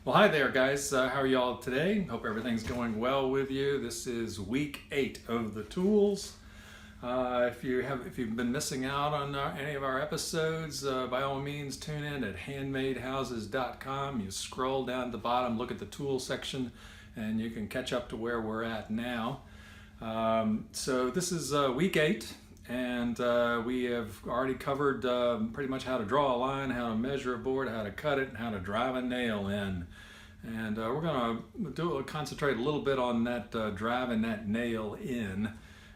Well, hi there, guys. How are y'all today? Hope everything's going well with you. This is week 8 of the tools. If you've been missing out on any of our episodes, by all means tune in at handmadehouses.com. You scroll down to the bottom, look at the tool section, and you can catch up to where we're at now. So this is week 8. And we have already covered pretty much how to draw a line, how to measure a board, how to cut it, and how to drive a nail in. And we're going to concentrate a little bit on that driving that nail in.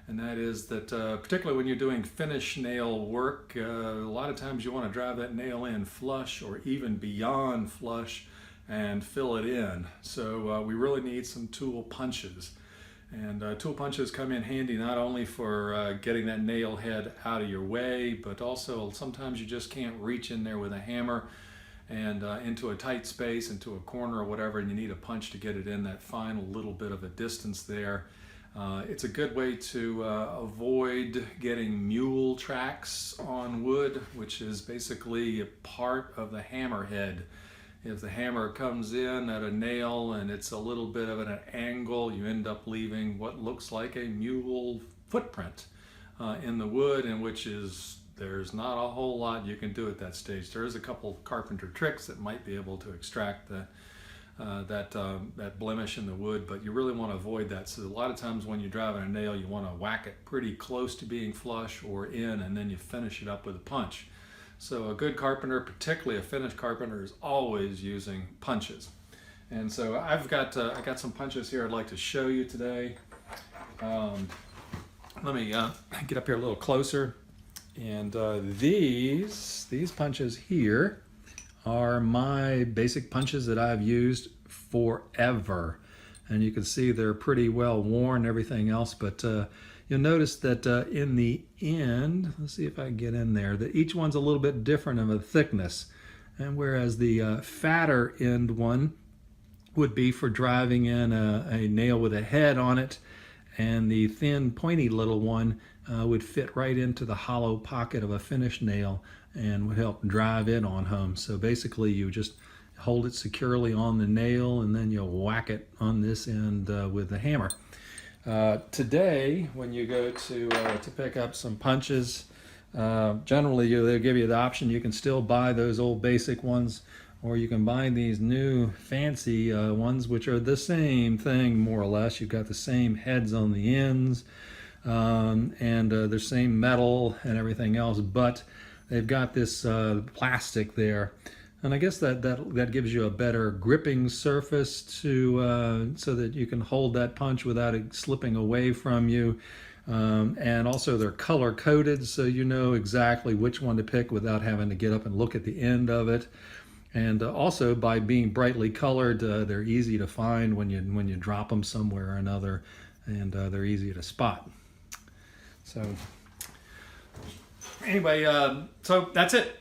And that is that particularly when you're doing finish nail work, a lot of times you want to drive that nail in flush or even beyond flush and fill it in. So we really need some tool punches. And tool punches come in handy not only for getting that nail head out of your way, but also sometimes you just can't reach in there with a hammer and into a tight space, into a corner or whatever, and you need a punch to get it in that final little bit of a distance there. It's a good way to avoid getting mule tracks on wood, which is basically a part of the hammer head. If the hammer comes in at a nail and it's a little bit of an angle, you end up leaving what looks like a mule footprint in the wood, and there's not a whole lot you can do at that stage. There is a couple Carpenter tricks that might be able to extract that blemish in the wood, but you really want to avoid that. So a lot of times when you're driving a nail, you want to whack it pretty close to being flush or in, and then you finish it up with a punch. So a good carpenter, particularly a finished carpenter, is always using punches. And so I got some punches here I'd like to show you today. Let me get up here a little closer. And these punches here are my basic punches that I've used forever. And you can see they're pretty well worn and everything else, but you'll notice that in the end, let's see if I can get in there, that each one's a little bit different of a thickness. And whereas the fatter end one would be for driving in a nail with a head on it, and the thin pointy little one would fit right into the hollow pocket of a finished nail and would help drive it on home. So basically you just hold it securely on the nail and then you'll whack it on this end with the hammer. Today, when you go to pick up some punches, generally they'll give you the option. You can still buy those old basic ones, or you can buy these new fancy ones, which are the same thing more or less. You've got the same heads on the ends, and the same metal and everything else, but they've got this plastic there. And I guess that gives you a better gripping surface so that you can hold that punch without it slipping away from you. And also they're color coded, so you know exactly which one to pick without having to get up and look at the end of it. And also by being brightly colored, they're easy to find when you drop them somewhere or another, and they're easy to spot. So anyway, so that's it.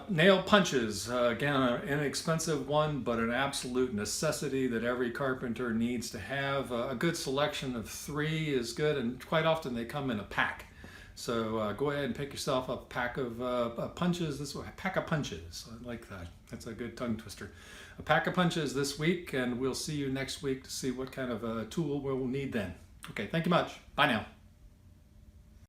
Nail punches, again, an inexpensive one, but an absolute necessity that every carpenter needs to have. A good selection of 3 is good, and quite often they come in a pack. So go ahead and pick yourself a pack of punches. Pack of punches. I like that. That's a good tongue twister. A pack of punches this week, and we'll see you next week to see what kind of tool we'll need then. Okay, thank you much. Bye now.